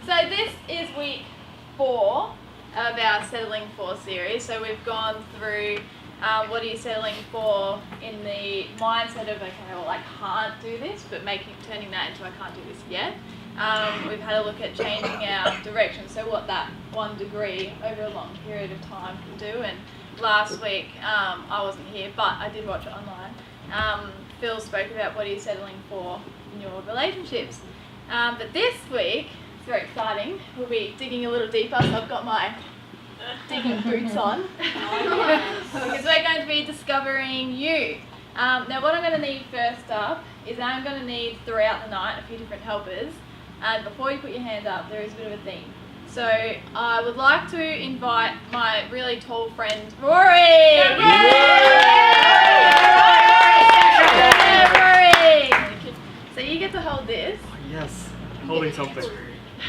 So this is week 4 of our Settling For series. So we've gone through what are you settling for in the mindset of, okay, well, I can't do this, but turning that into I can't do this yet. We've had a look at changing our direction, so what that 1 degree over a long period of time can do. And last week, I wasn't here, but I did watch it online. Phil spoke about what are you settling for in your relationships. But this week, it's very exciting. We'll be digging a little deeper, so I've got my digging boots on. Because we're going to be discovering you. Now what I'm going to need first up is I'm going to need throughout the night a few different helpers. And before you put your hand up, there is a bit of a theme. So I would like to invite my really tall friend, Rory! Yay! Rory! So you get to hold this. Yes, holding something.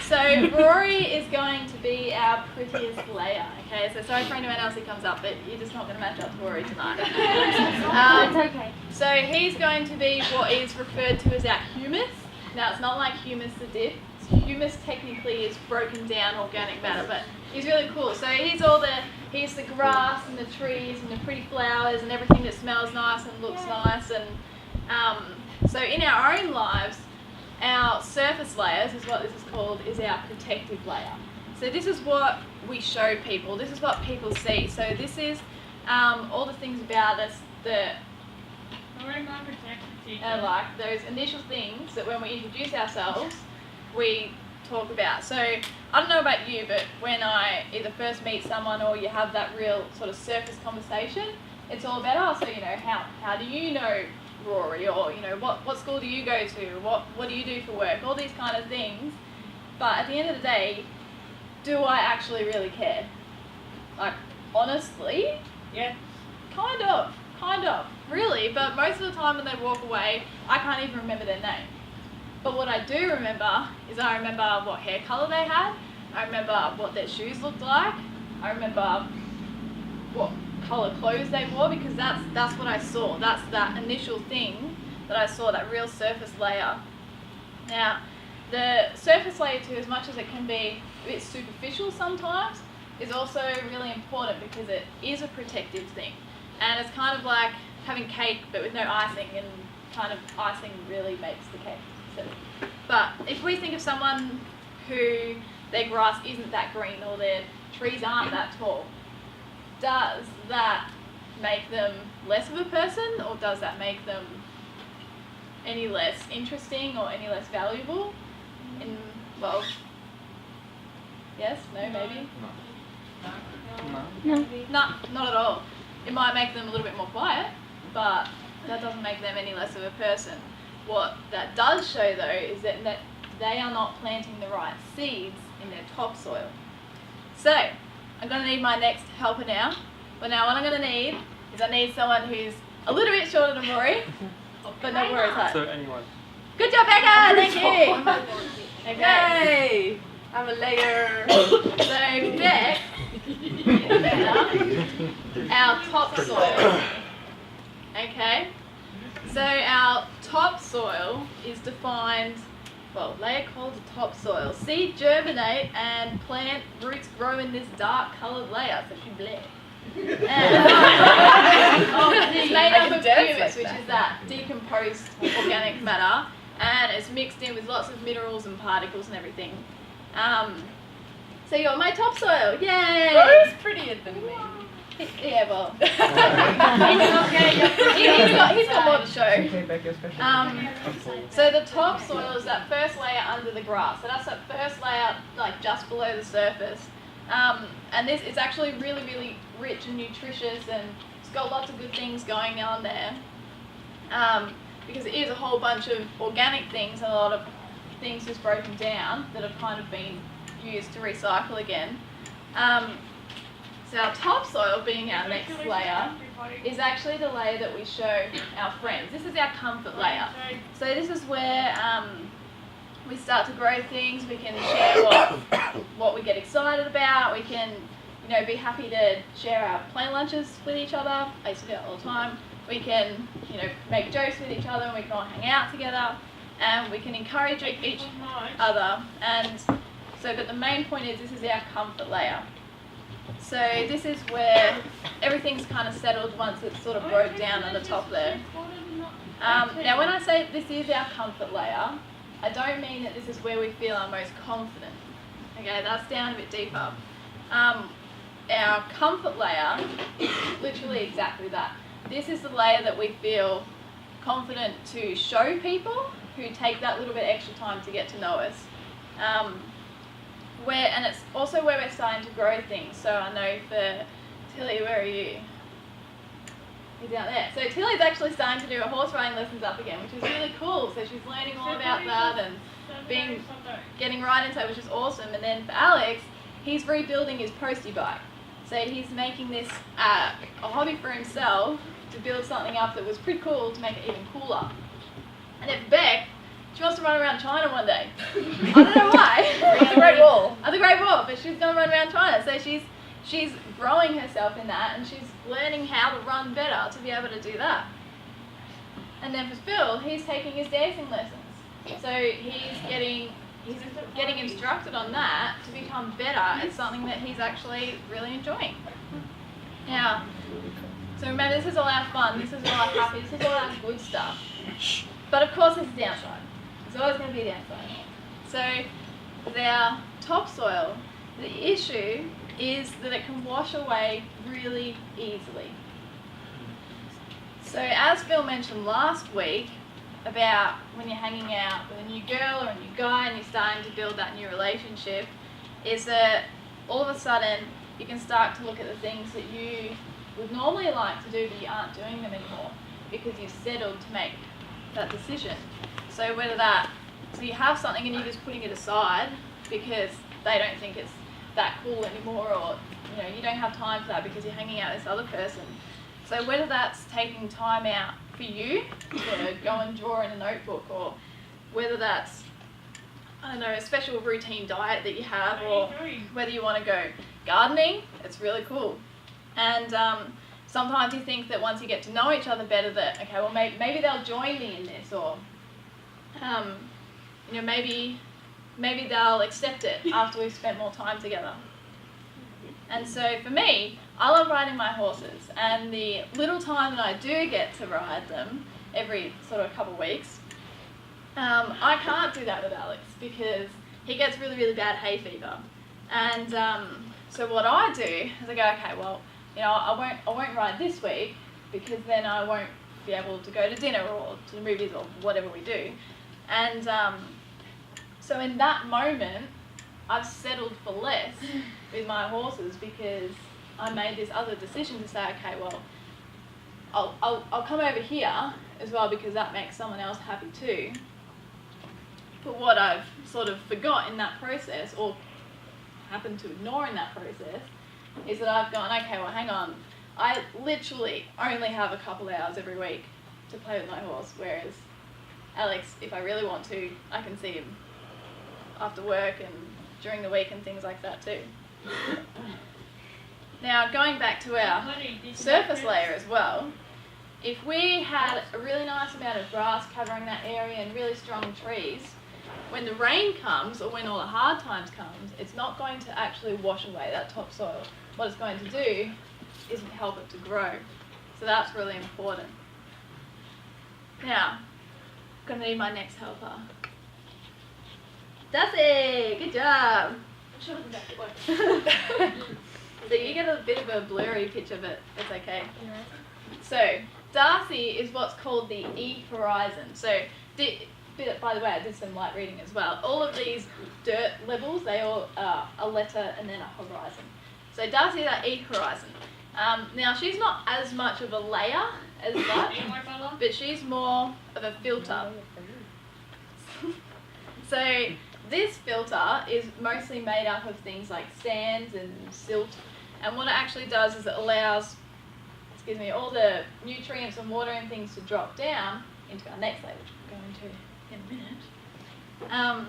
So Rory is going to be our prettiest layer, okay? So sorry for anyone else who comes up, but you're just not going to match up to Rory tonight. It's okay. So he's going to be what is referred to as our humus. Now it's not like humus the dip. Humus technically is broken down organic matter, but he's really cool. So he's the grass and the trees and the pretty flowers and everything that smells nice and looks nice. And so in our own lives, our surface layers is what this is called, is our protective layer. So this is what we show people. This is what people see. So this is all the things about us that are like those initial things that when we introduce ourselves, we talk about. So I don't know about you, but when I either first meet someone or you have that real sort of surface conversation, it's all about, oh, so how do you know Rory, or what school do you go to, what do you do for work, all these kind of things. But at the end of the day, do I actually really care? Like, honestly, Yeah. kind of, really. But most of the time when they walk away, I can't even remember their name. But what I do remember is I remember what hair colour they had, I remember what their shoes looked like, I remember what colour clothes they wore, because that's what I saw. That's that initial thing that I saw, that real surface layer. Now, the surface layer too, as much as it can be a bit superficial sometimes, is also really important because it is a protective thing. And it's kind of like having cake but with no icing, and kind of icing really makes the cake. So, but if we think of someone who their grass isn't that green or their trees aren't that tall, does that make them less of a person, or does that make them any less interesting or any less valuable? Well, yes, no, maybe? No. No, not at all. It might make them a little bit more quiet, but that doesn't make them any less of a person. What that does show though is that they are not planting the right seeds in their topsoil. So, I'm going to need my next helper now. Well, now what I'm going to need is I need someone who's a little bit shorter than Rory, but not Rory's height. So anyone. Good job, Becca! Thank you! Okay. Yay! I'm a layer. So, Beck, our topsoil. Okay? So, our topsoil is defined, well, layer called the topsoil. Seed germinate and plant roots grow in this dark coloured layer, so she bled. It's made up of humus, which is that decomposed organic matter, and it's mixed in with lots of minerals and particles and everything. So you're my topsoil, yay! Rory's prettier than me. Yeah, well, he's got more to show. So the topsoil is that first layer under the grass. So that's that first layer, like just below the surface. And this is actually really, really rich and nutritious, and it's got lots of good things going on there. Because it is a whole bunch of organic things and a lot of things just broken down that have kind of been used to recycle again. So our topsoil, being our next layer, is actually the layer that we show our friends. This is our comfort layer. So this is where we start to grow things. We can share what we get excited about. We can, be happy to share our plane lunches with each other. I used to do that all the time. We can, make jokes with each other, and we can all hang out together, and we can encourage each other. And So, but the main point is this is our comfort layer. So this is where everything's kind of settled once it's sort of broke down on the top there. Now when I say this is our comfort layer, I don't mean that this is where we feel our most confident. Okay, that's down a bit deeper. Our comfort layer is literally exactly that. This is the layer that we feel confident to show people who take that little bit extra time to get to know us. And it's also where we're starting to grow things. So I know for Tilly, where are you? You're down there. So Tilly's actually starting to do her horse riding lessons up again, which is really cool. So she's learning all about that and getting right into it, which is awesome. And then for Alex, he's rebuilding his postie bike. So he's making this a hobby for himself to build something up that was pretty cool to make it even cooler. And then Beck, she wants to run around China one day. I don't know why. The Great Wall. The Great Wall, but she's going to run around China. So she's growing herself in that, and she's learning how to run better to be able to do that. And then for Phil, he's taking his dancing lessons. So he's getting instructed on that to become better at something that he's actually really enjoying. Now, so remember, this is all our fun, this is all our happy, this is all our good stuff. But of course, there's a downside. There's always going to be a downside. So their topsoil, the issue is that it can wash away really easily. So as Phil mentioned last week about when you're hanging out with a new girl or a new guy and you're starting to build that new relationship, is that all of a sudden you can start to look at the things that you would normally like to do but you aren't doing them anymore because you've settled to make that decision. So so you have something and you're just putting it aside because they don't think it's that cool anymore, or you don't have time for that because you're hanging out with this other person. So whether that's taking time out for you to go and draw in a notebook, or whether that's, I don't know, a special routine diet that you have, or whether you want to go gardening, it's really cool. And sometimes you think that once you get to know each other better that, okay, well maybe they'll join me in this, or maybe they'll accept it after we've spent more time together. And so for me, I love riding my horses, and the little time that I do get to ride them every sort of couple of weeks, I can't do that with Alex because he gets really, really bad hay fever. And so what I do is I go, okay, well, I won't ride this week because then I won't be able to go to dinner or to the movies or whatever we do. And so in that moment, I've settled for less with my horses because I made this other decision to say, okay, well, I'll come over here as well because that makes someone else happy too. But what I've sort of forgot in that process, or happened to ignore in that process, is that I've gone, okay, well, hang on, I literally only have a couple hours every week to play with my horse, whereas Alex, if I really want to, I can see him after work and during the week and things like that too. Now, going back to our surface layer as well, if we had a really nice amount of grass covering that area and really strong trees, when the rain comes or when all the hard times comes, it's not going to actually wash away that topsoil. What it's going to do is help it to grow. So that's really important. Now, I'm going to need my next helper. Darcy, good job. So you get a bit of a blurry picture, but it's okay. So Darcy is what's called the E horizon. So by the way, I did some light reading as well. All of these dirt levels, they all are a letter and then a horizon. So Darcy is our E horizon. Now she's not as much of a layer as that, but she's more of a filter. So this filter is mostly made up of things like sands and silt, and what it actually does is it allows, all the nutrients and water and things to drop down into our next layer, which we'll go into in a minute.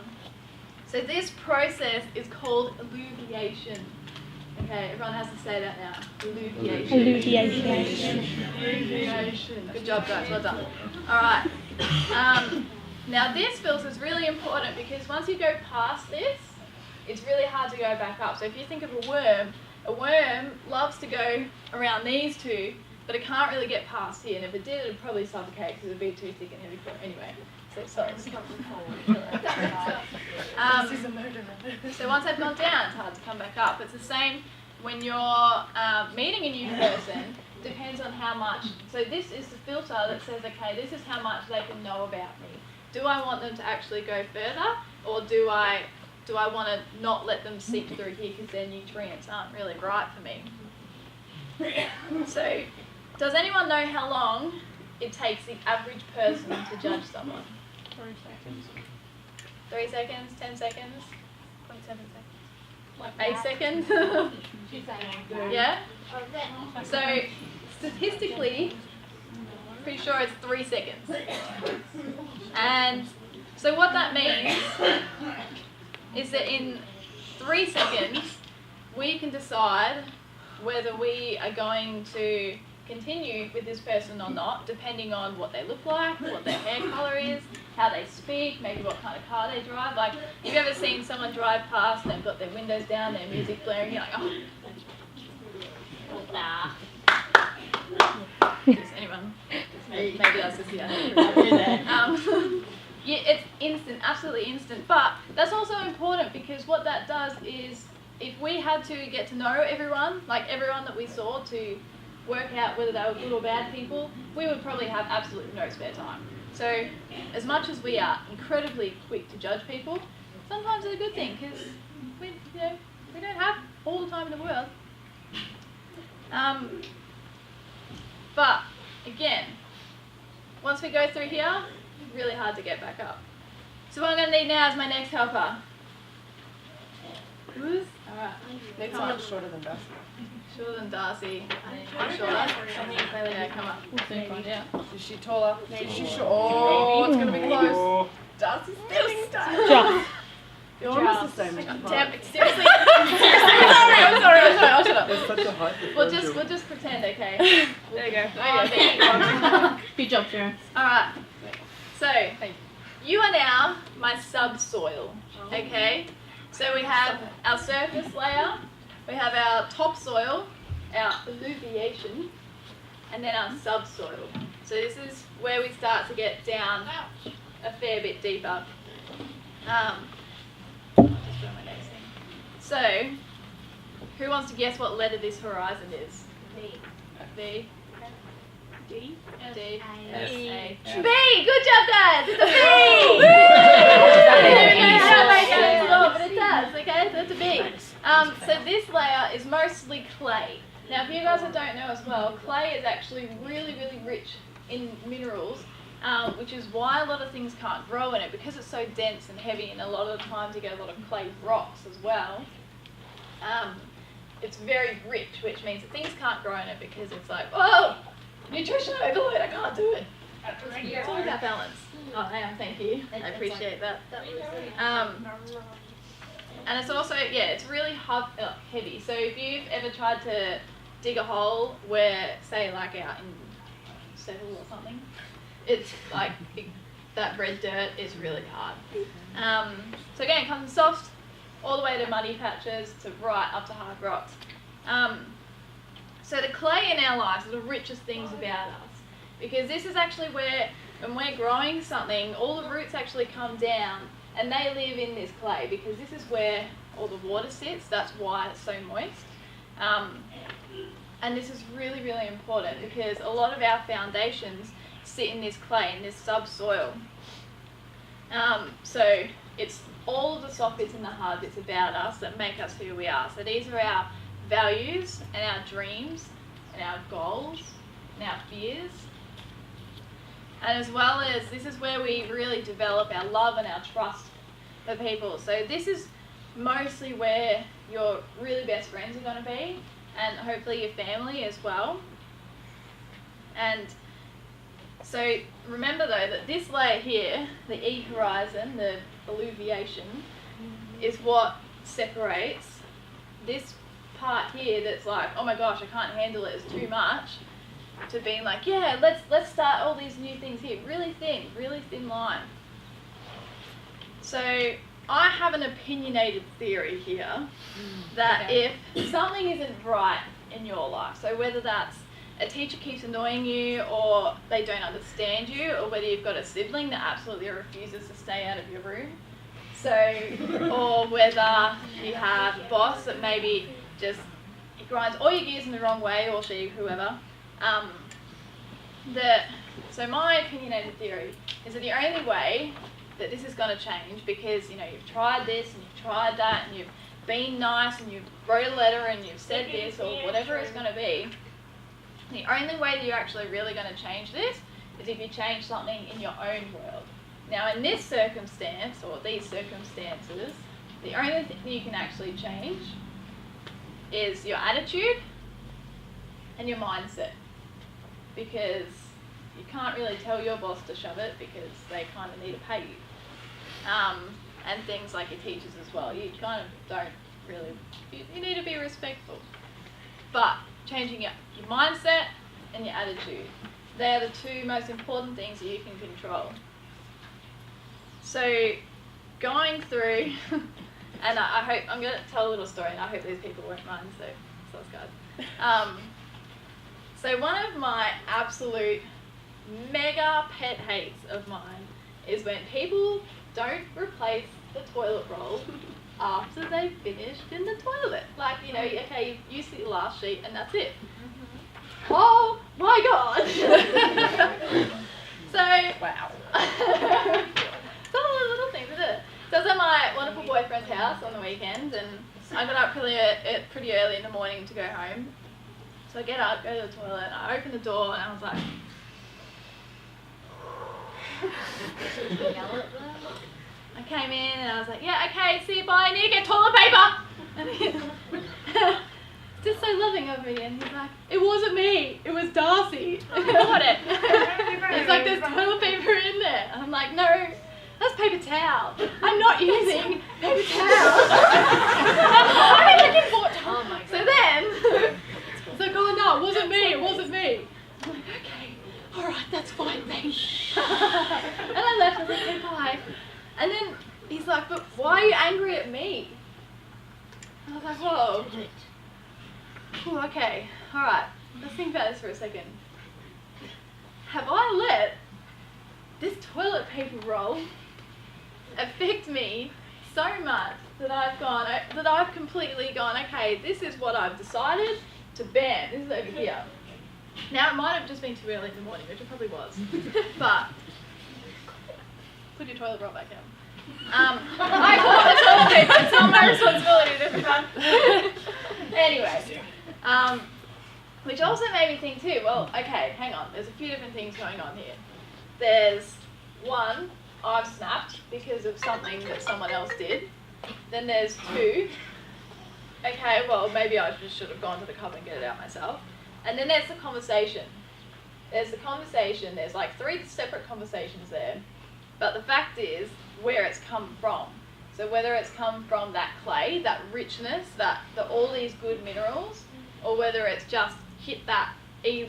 So this process is called alluviation. Okay, everyone has to say that now. Alluviation. Alluviation. Good job, guys. Well done. All right. Now this filter is really important because once you go past this, it's really hard to go back up. So if you think of a worm loves to go around these two, but it can't really get past here. And if it did, it'd probably suffocate because it'd be too thick and heavy for it anyway. So sorry. So once they've gone down, it's hard to come back up. It's the same when you're meeting a new person. Depends on how much. So this is the filter that says, okay, this is how much they can know about me. Do I want them to actually go further, or do I want to not let them seep through here because their nutrients aren't really right for me? So, does anyone know how long it takes the average person to judge someone? 3 seconds. 3 seconds, 10 seconds, 0.7 seconds, 8 seconds. Yeah? So, statistically, pretty sure it's 3 seconds. And so what that means is that in 3 seconds, we can decide whether we are going to continue with this person or not, depending on what they look like, what their hair colour is, how they speak, maybe what kind of car they drive. Like, have you ever seen someone drive past and they've got their windows down, their music blaring, you're like, oh. Nah. Just anyone? Maybe that's just the other. Yeah, it's instant, absolutely instant. But that's also important because what that does is, if we had to get to know everyone, like everyone that we saw, to work out whether they were good or bad people, we would probably have absolutely no spare time. So, as much as we are incredibly quick to judge people, sometimes it's a good thing because we don't have all the time in the world. But again, once we go through here, really hard to get back up. So what I'm going to need now is my next helper. Who's? Alright, next one. Someone shorter than Darcy. Shorter than Darcy. I'm shorter. Yeah, come up. Yeah. Is she taller? Is she short? Oh, it's going to be close. Darcy's standing tight. Just. You're almost the same as Damn it, seriously. I'm sorry. I'll shut up. There's such a height We'll differential. just pretend, okay? There you go. Oh, there you go. Good job, Sharon. Alright. So, you are now my subsoil. Okay? So we have our surface layer, we have our topsoil, our alluviation, and then our subsoil. So this is where we start to get down a fair bit deeper. I'll just draw my next thing. So, who wants to guess what letter this horizon is? V. V. D. D. S. A. S. B! Good job, guys! It's a B! Woo! But it does, okay? So it's a B. So this layer is mostly clay. Now, for you guys that don't know as well, clay is actually really, really rich in minerals, which is why a lot of things can't grow in it, because it's so dense and heavy, and a lot of the times you get a lot of clay rocks as well. It's very rich, which means that things can't grow in it because it's like, whoa, nutrition overload, I can't do it. It's all about balance. Oh, yeah, thank you. I appreciate that. And it's also, yeah, it's really heavy. So if you've ever tried to dig a hole where, say, like out in Seville or something, it's like that red dirt is really hard. So again, it comes in soft, all the way to muddy patches, to right up to hard rocks. So the clay in our lives are the richest things about us, because this is actually where, when we're growing something, all the roots actually come down and they live in this clay, because this is where all the water sits. That's why it's so moist. And this is really, really important, because a lot of our foundations sit in this clay, in this subsoil. So it's all of the soft bits and the hard bits about us that make us who we are. So these are our values and our dreams and our goals and our fears. And as well as, this is where we really develop our love and our trust for people. So this is mostly where your really best friends are going to be, and hopefully your family as well. And so remember though that this layer here, the E horizon, the alluviation, is what separates this part here that's like, oh my gosh, I can't handle it, it's too much, to being like, yeah, let's start all these new things here. Really thin line. So I have an opinionated theory here that if something isn't right in your life, so whether that's a teacher keeps annoying you, or they don't understand you, or whether you've got a sibling that absolutely refuses to stay out of your room, so, or whether you have a boss that maybe just grinds all your gears in the wrong way, or she, whoever, so my opinionated theory is that the only way that this is going to change, because you've tried this and you've tried that and you've been nice and you've wrote a letter and you've said this or whatever it's going to be, the only way that you're actually really going to change this is if you change something in your own world. Now in this circumstance, or these circumstances, the only thing you can actually change is your attitude and your mindset, because you can't really tell your boss to shove it because they kind of need to pay you. And things like your teachers as well. You kind of don't really, you need to be respectful. But changing your mindset and your attitude, they are the two most important things that you can control. So going through, and I hope, I'm going to tell a little story and I hope these people won't mind, so that's good. So one of my absolute mega pet hates of mine is when people don't replace the toilet roll after they've finished in the toilet. Like, okay, you've used the last sheet and that's it. Oh my god! So, wow. Some of the little things, isn't it? So I was at my wonderful boyfriend's house on the weekends, and I got up pretty early in the morning to go home. So I get up, go to the toilet, and I open the door, and I was like, I came in and I was like, yeah, okay, see you, bye, I need to get toilet paper. And he's just so loving of me, and he's like, it wasn't me, it was Darcy. Got it. It's like, there's toilet paper in there. And I'm like, no, that's paper towel. I'm not using paper towel. I'm looking for it. Oh my God. So then, it's like, oh no, it wasn't me, it wasn't me. I'm like, okay, alright, that's fine, thanks. And I left, I was like, okay, bye. And then he's like, but why are you angry at me? And I was like, whoa. Ooh, okay, alright, let's think about this for a second. Have I let this toilet paper roll affect me so much that I've completely gone, okay, this is what I've decided to ban, this is over here. Now it might have just been too early in the morning, which it probably was, but put your toilet roll back down. I bought the toilet paper, it's not my responsibility to be done. Anyway, which also made me think too, well, okay, hang on, there's a few different things going on here. There's one, I've snapped because of something that someone else did. Then there's two, okay, well, maybe I just should have gone to the cupboard and get it out myself. And then there's the conversation. There's like 3 separate conversations there. But the fact is, where it's come from. So whether it's come from that clay, that richness, all these good minerals, or whether it's just hit that E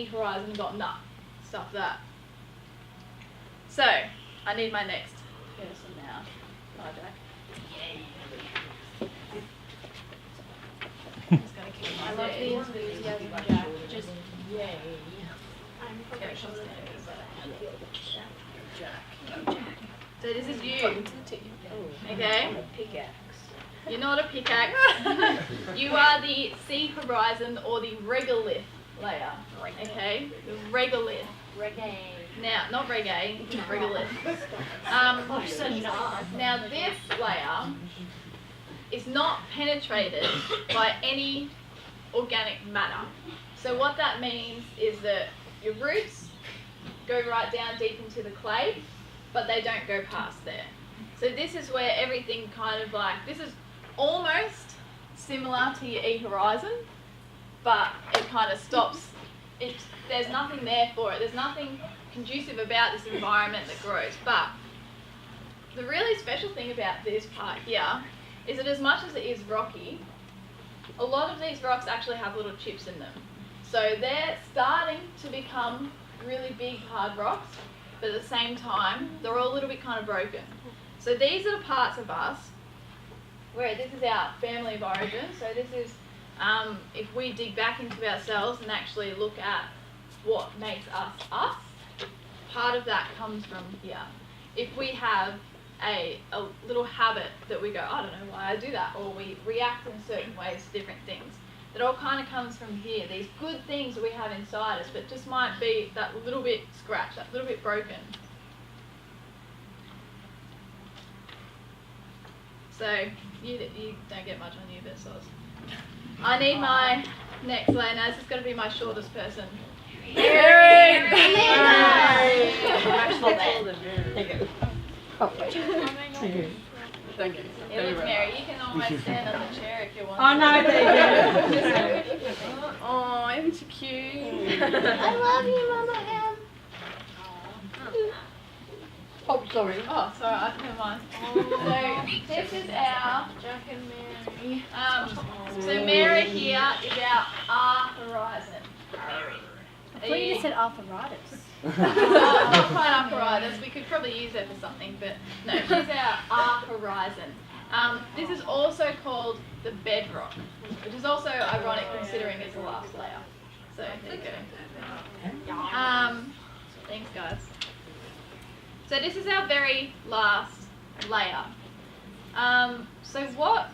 horizon and got nut, stuff that. So, I need my next person now. Hi, Jack. I'm just going to keep my love the enthusiasm, Jack. Just yay. So this is you. Okay? Pickaxe. You're not a pickaxe. You are the sea horizon or the regolith layer. Okay? The regolith. Reggae. Now, not reggae, regolith. Now this layer is not penetrated by any organic matter. So what that means is that your roots go right down deep into the clay, but they don't go past there. So this is where everything kind of like, this is almost similar to your E horizon, but it kind of stops. There's nothing there for it. There's nothing conducive about this environment that grows. But the really special thing about this part here is that as much as it is rocky, a lot of these rocks actually have little chips in them. So they're starting to become really big hard rocks, but at the same time, they're all a little bit kind of broken. So these are the parts of us where this is our family of origin. So this is if we dig back into ourselves and actually look at what makes us us, part of that comes from here. If we have a little habit that we go, I don't know why I do that, or we react in certain ways to different things, it all kind of comes from here. These good things that we have inside us, but just might be that little bit scratched, that little bit broken. So you don't get much on you, but soz. I need my next layer. Now this is going to be my shortest person. Mary! Thank you. It was Mary. You can almost stand on the chair if you want. Oh no, there you go. Oh, isn't she cute? I love you, Mama M. Oh, sorry. Oh, sorry, never mind. So this is our Jack and Mary. So Mary here is our R horizon. I thought you just said arthritis. Not quite arthritis. We could probably use it for something, but no, she's our R horizon. This is also called the bedrock, which is also ironic considering it's the last layer. So there you go. Thanks, guys. So this is our very last layer. So what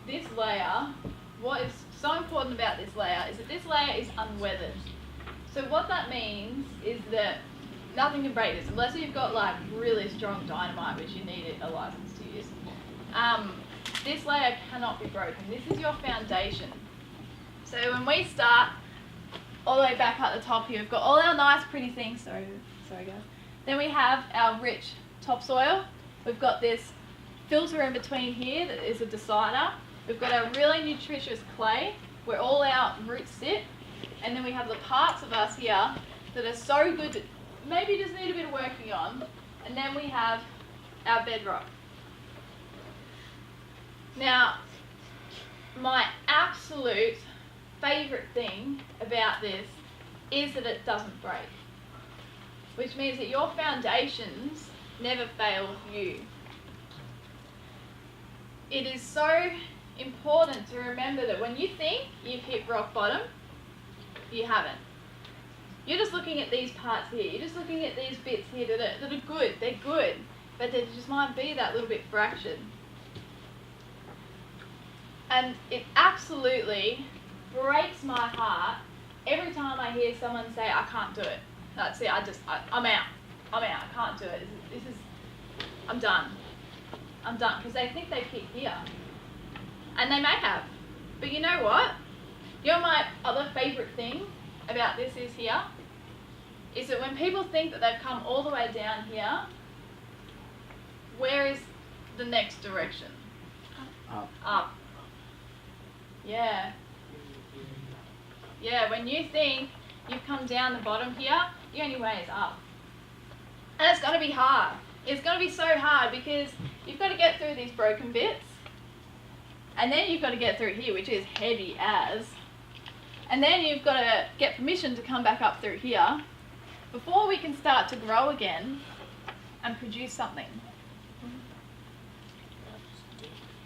is so important about this layer is that this layer is unweathered. So what that means is that nothing can break this unless you've got like really strong dynamite, which you need a license to use. This layer cannot be broken. This is your foundation. So when we start all the way back at the top here, we've got all our nice pretty things. Sorry guys. Then we have our rich topsoil. We've got this filter in between here that is a decider. We've got our really nutritious clay where all our roots sit. And then we have the parts of us here that are so good that maybe just need a bit of working on. And then we have our bedrock. Now, my absolute favourite thing about this is that it doesn't break. Which means that your foundations never fail you. It is so important to remember that when you think you've hit rock bottom, you haven't. You're just looking at these parts here. You're just looking at these bits here that are good. They're good. But there just might be that little bit fractured. And it absolutely breaks my heart every time I hear someone say, I can't do it. That's it, I'm out. I can't do it. I'm done. Because they think they've hit here. And they may have. But you know what? You know my other favourite thing about this is here? Is that when people think that they've come all the way down here, where is the next direction? Up. Yeah. Yeah, when you think you've come down the bottom here, the only way is up. And it's going to be hard. It's going to be so hard because you've got to get through these broken bits. And then you've got to get through here, which is heavy as. And then you've got to get permission to come back up through here before we can start to grow again and produce something.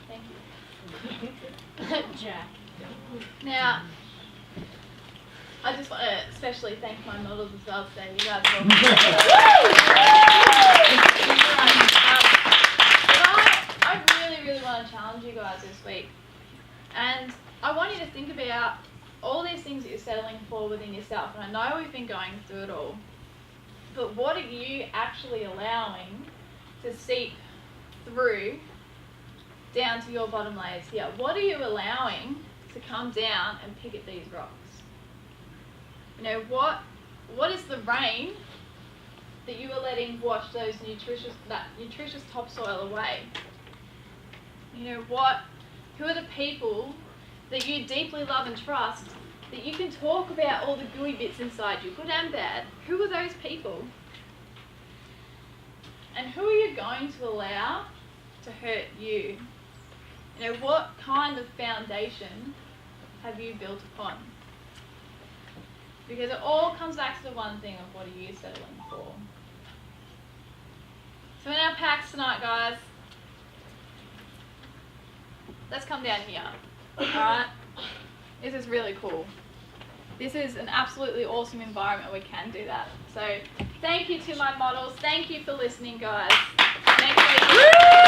Thank you. Jack. Now, I just want to especially thank my models as well today. You guys are all I really want to challenge you guys this week. And I want you to think about all these things that you're settling for within yourself. And I know we've been going through it all. But what are you actually allowing to seep through down to your bottom layers here? What are you allowing to come down and pick at these rocks? You know, what is the rain that you are letting wash that nutritious topsoil away? You know, who are the people that you deeply love and trust that you can talk about all the gooey bits inside you, good and bad? Who are those people? And who are you going to allow to hurt you? You know, what kind of foundation have you built upon? Because it all comes back to the one thing of what are you settling for? So in our packs tonight, guys, let's come down here. Alright? This is really cool. This is an absolutely awesome environment. We can do that. So thank you to my models. Thank you for listening, guys. Next week.